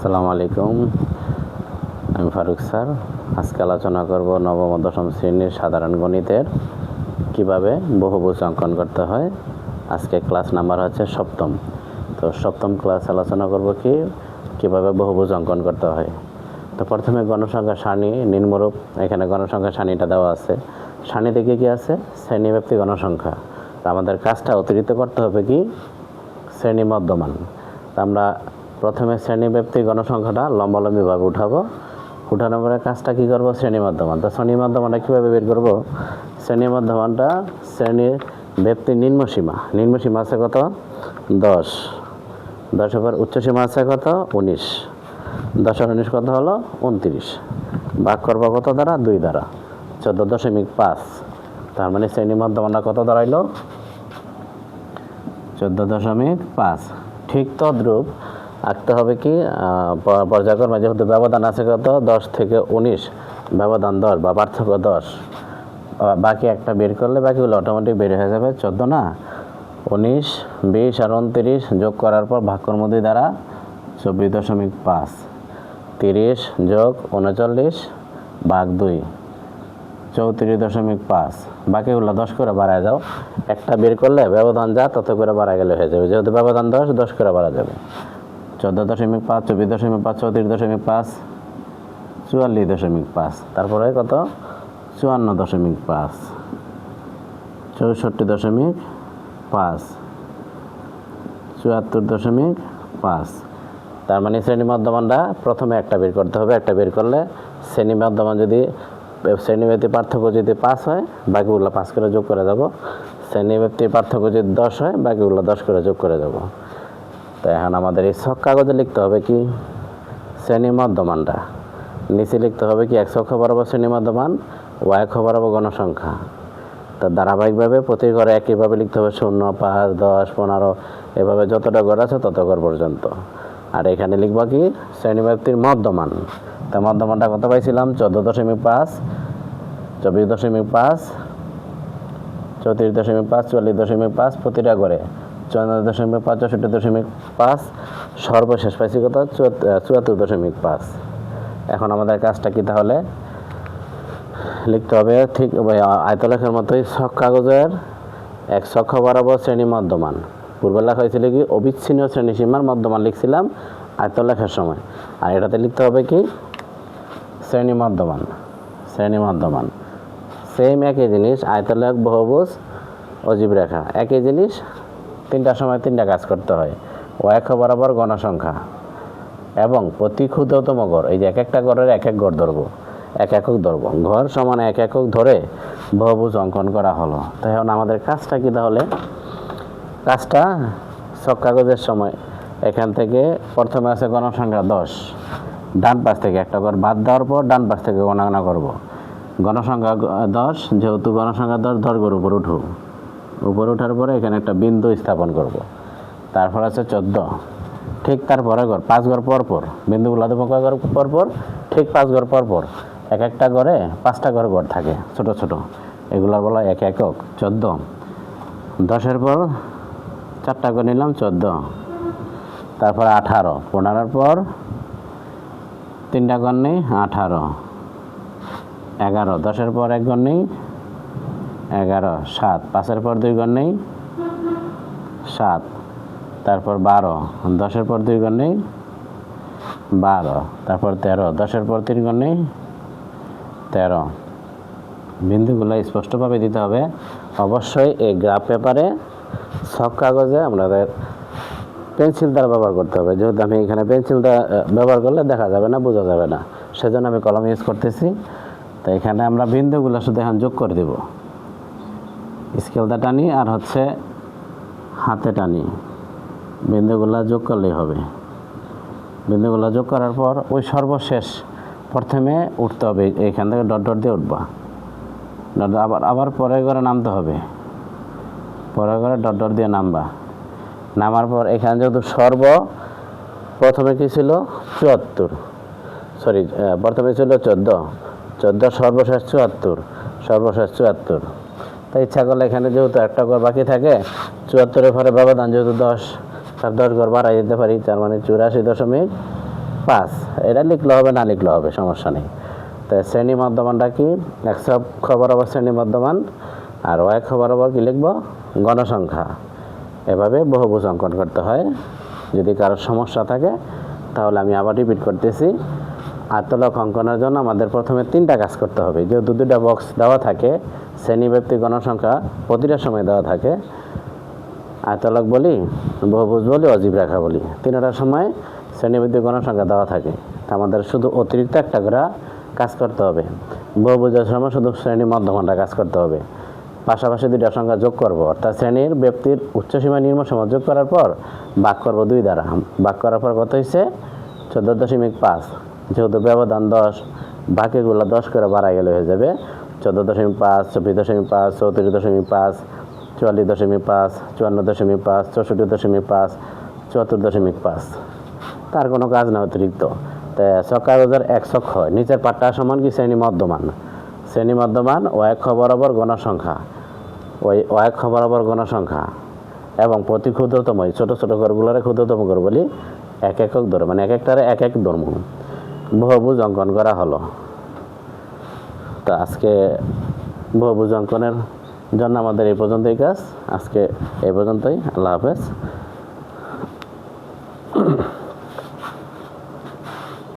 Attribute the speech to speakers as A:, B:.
A: আসসালামু আলাইকুম, আমি ফারুক স্যার। আজকে আলোচনা করব নবম ও দশম শ্রেণীর সাধারণ গণিতের কিভাবে বহুভুজ অঙ্কন করতে হয়। আজকে ক্লাস নাম্বার হচ্ছে সপ্তম। তো সপ্তম ক্লাস আলোচনা করব কিভাবে বহুভুজ অঙ্কন করতে হয়। তো প্রথমে গণসংখ্যা সারণী নিম্নরূপ। এখানে গণসংখ্যা সারণীটা দেওয়া আছে। সারণীতে কী কী আছে? শ্রেণীব্যাপ্তি গণসংখ্যা। তো আমাদের কাজটা অতিরিক্ত করতে হবে শ্রেণী মধ্যমান। তো আমরা প্রথমে শ্রেণীব্যাপ্তি গণসংখ্যাটা লম্বালম্বিভাবে উঠাবো। উঠানোর পরে কাজটা কী করবো? শ্রেণী মধ্যমান। তো শ্রেণী মধ্যমানটা কীভাবে বের করবো? শ্রেণী মধ্যমানটা শ্রেণীর ব্যাপ্তি নিম্নসীমা আছে কত? 10। 10-এর পর উচ্চসীমা আছে কত? 19। 10 আর 19 কত হলো? 29। ভাগ করবো কত দ্বারা? 2 দ্বারা। 14.5। তার মানে শ্রেণী মধ্যমানটা কত দাঁড়াইলো? 14.5। ঠিক তদ্রূপ আঁকতে হবে পর্যায়ক্রমে, যেহেতু ব্যবধান আছে কত? 10 থেকে 19, ব্যবধান 10 বা পার্থক্য 10। বাকি একটা বের করলে বাকিগুলো অটোমেটিক বের হয়ে যাবে। 14 না, 19, 20 আর 29 যোগ করার পর ভাগ করব 2 দ্বারা, 24.5। 30 যোগ 39 ভাগ 2, 34.5। বাকিগুলো 10 করে বাড়ায় যাও। একটা বের করলে ব্যবধান যা তত করে বাড়া গেলে হয়ে যাবে। যেহেতু ব্যবধান 10 করে বাড়া যাবে। 14.5, 24.5, 34.5, 44.5। তারপরে কত? 54.5, 64.5, 74.5। তার মানে শ্রেণী মধ্যমানটা প্রথমে একটা বের করতে হবে। একটা বের করলে শ্রেণী মধ্যমান যদি শ্রেণীব্যাপ্তি পার্থক্য যদি 5 হয়, বাকিগুলো 5 করে যোগ করে যাব। শ্রেণীব্যাপ্তি পার্থক্য যদি 10 হয়, বাকিগুলো 10 করে যোগ করে যাব। তো এখন আমাদের এই ছক কাগজে লিখতে হবে শ্রেণী মধ্যমানটা। নিচে লিখতে হবে x অক্ষ বরাবর শ্রেণী মধ্যমান, y অক্ষ বরাবর গণসংখ্যা। তা ধারাবাহিকভাবে প্রতি ঘরে একইভাবে লিখতে হবে 0, 5, 10, 15, এভাবে যতটা ঘর আছে তত ঘর পর্যন্ত। আর এখানে লিখব শ্রেণীব্যাপ্তির মধ্যমান। তা মধ্যমানটা কত পাইছিলাম? 14.5, 24.5, 34.5, 44.5 প্রতিটা ঘরে, 54.5, 64.5, সর্বশেষ পাইছি কত? 74.5। এখন আমাদের কাজটা কি তাহলে? লিখতে হবে ঠিক আয়তলেখার মতোই ছক কাগজের এক অক্ষ বরাবর শ্রেণী মধ্যমান। পূর্বে লেখা হয়েছিল অবিচ্ছিন্ন শ্রেণীসীমার মধ্যমান লিখছিলাম আয়তলেখার সময়। আর এটাতে লিখতে হবে শ্রেণী মধ্যমান। শ্রেণী মধ্যমান সেম একই জিনিস, আয়তলেখ, বহুভুজ, অজীব রেখা একই জিনিস। 3টার সময় 3টা কাজ করতে হয়। y অক্ষ বরাবর গণসংখ্যা এবং প্রতি ক্ষুদ্রতম ঘর, এই যে এক একটা ঘরের এক ঘর ধরবো, এক একক ধরবো। ঘর সমান এক একক ধরে বহুভুজ অঙ্কন করা হলো। তাই এখন আমাদের কাজটা কি তাহলে? কাজটা ছক কাগজের সময় এখান থেকে প্রথমে আছে গণসংখ্যা 10, ডান পাশ থেকে একটা ঘর বাদ দেওয়ার পর ডান পাশ থেকে গণনা করব। গণসংখ্যা 10, যেহেতু গণসংখ্যা 10 ঘর উপর উঠব। উপরে ওঠার পরে এখানে একটা বিন্দু স্থাপন করব। তারপর আছে 14, ঠিক তারপরে ঘর 5 ঘর পরপর বিন্দুগুলো দেবো। কয় ঘর পরপর? ঠিক 5 ঘর পরপর। এক একটা ঘরে 5টা ঘর থাকে ছোট ছোট, এগুলো বলা এক একক। 14, 10-এর পর 4টা ঘর নিলাম, 14। তারপর 18, 15-এর পর 3টা ঘর নেই, 18, 11, 10-এর পর 1 ঘর নেই, 11, 7, 5-এর পর 2 ঘর নেই, 7। তারপর 12, 10-এর পর 2 ঘর নেই, 12। তারপর 13, 10-এর পর 3 ঘর নেই, 13। বিন্দুগুলো স্পষ্টভাবে দিতে হবে। অবশ্যই এই গ্রাফ পেপারে ছক কাগজে আমাদের পেন্সিল দ্বারা ব্যবহার করতে হবে। যেহেতু আমি এখানে পেন্সিল দ্বারা ব্যবহার করলে দেখা যাবে না, বোঝা যাবে না, সেজন্য আমি কলম ইউজ করতেছি। তো এখানে আমরা বিন্দুগুলো শুধু এখন যোগ করে দেব। স্কেলটা টানি আর হাতে টানি, বিন্দুগুলো যোগ করলেই হবে। বিন্দুগুলো যোগ করার পর ওই সর্বশেষ প্রথমে উঠতে হবে, এইখান থেকে ডট ডট দিয়ে উঠবা। আবার পরের ঘরে নামতে হবে, পরের ঘরে ডট ডট দিয়ে নামবা। নামার পর এখানে যেহেতু প্রথমে কি ছিল? 74, সরি, প্রথমে ছিল 14, সর্বশেষ 74, সর্বশেষ 74। তাই ইচ্ছা করলে এখানে যেহেতু একটা ঘর বাকি থাকে, 74-এর পরে ব্যবধান যেহেতু 10, তার 10 ঘর বাড়াই দিতে পারি। তার মানে 84.5 5, এটা লিখলে হবে না লিখলে হবে, সমস্যা নেই। তো শ্রেণী মধ্যমানটা কি, x অক্ষ বরাবর শ্রেণী মধ্যমান, আর y অক্ষ বরাবর কি লিখব, গণসংখ্যা। এভাবে বহুভুজ অঙ্কন করতে হয়। যদি কারোর সমস্যা থাকে তাহলে আমি আবার রিপিট করতেছি। আয়তলক অঙ্কনের জন্য আমাদের প্রথমে 3টা কাজ করতে হবে। যেহেতু 2টা বক্স দেওয়া থাকে, শ্রেণীব্যাপ্তি গণসংখ্যা প্রতিটা সময় দেওয়া থাকে, আয়তলক বলি, বহুভুজ বলি, অজীব রেখা বলি, 3টার সময় শ্রেণীব্যাপ্তি গণসংখ্যা দেওয়া থাকে। তা আমাদের শুধু অতিরিক্ত একটা করে কাজ করতে হবে। বহুভুজের সময় শুধু শ্রেণী মধ্যমানটা কাজ করতে হবে। পাশাপাশি 2টা সংখ্যা যোগ করব, অর্থাৎ শ্রেণীর ব্যাপ্তির উচ্চসীমা নিম্নসীমা যোগ করার পর ভাগ করব 2 দ্বারা। ভাগ করার পর কত হয়েছে, 14.5। যেহেতু ব্যবধান 10, বাকিগুলো 10 করে বাড়াই গেলে হয়ে যাবে 14.5, 24.5, 34.5, 44.5, 54.5, 64.5, 74.5। তার কোনো কাজ না অতিরিক্ত। তাই কাগজের 1 অক্ষ হয়, নিচের পাটটা সমান কি, শ্রেণী মধ্যমান। শ্রেণী মধ্যমান y অক্ষ বরাবর গণসংখ্যা, ওই y অক্ষ বরাবর গণসংখ্যা, এবং প্রতি ক্ষুদ্রতম ছোট ছোট ঘরগুলোরে ক্ষুদ্রতম ঘর বলি, 1 একক ধরে, মানে এক একটারে 1 এক ধর্ম। বহুভুজ অঙ্কন করা হলো। তো আজকে বহুভুজ অঙ্কনের জন্য আমাদের এই পর্যন্তই কাজ। আজকে এই পর্যন্তই। আল্লাহ হাফেজ।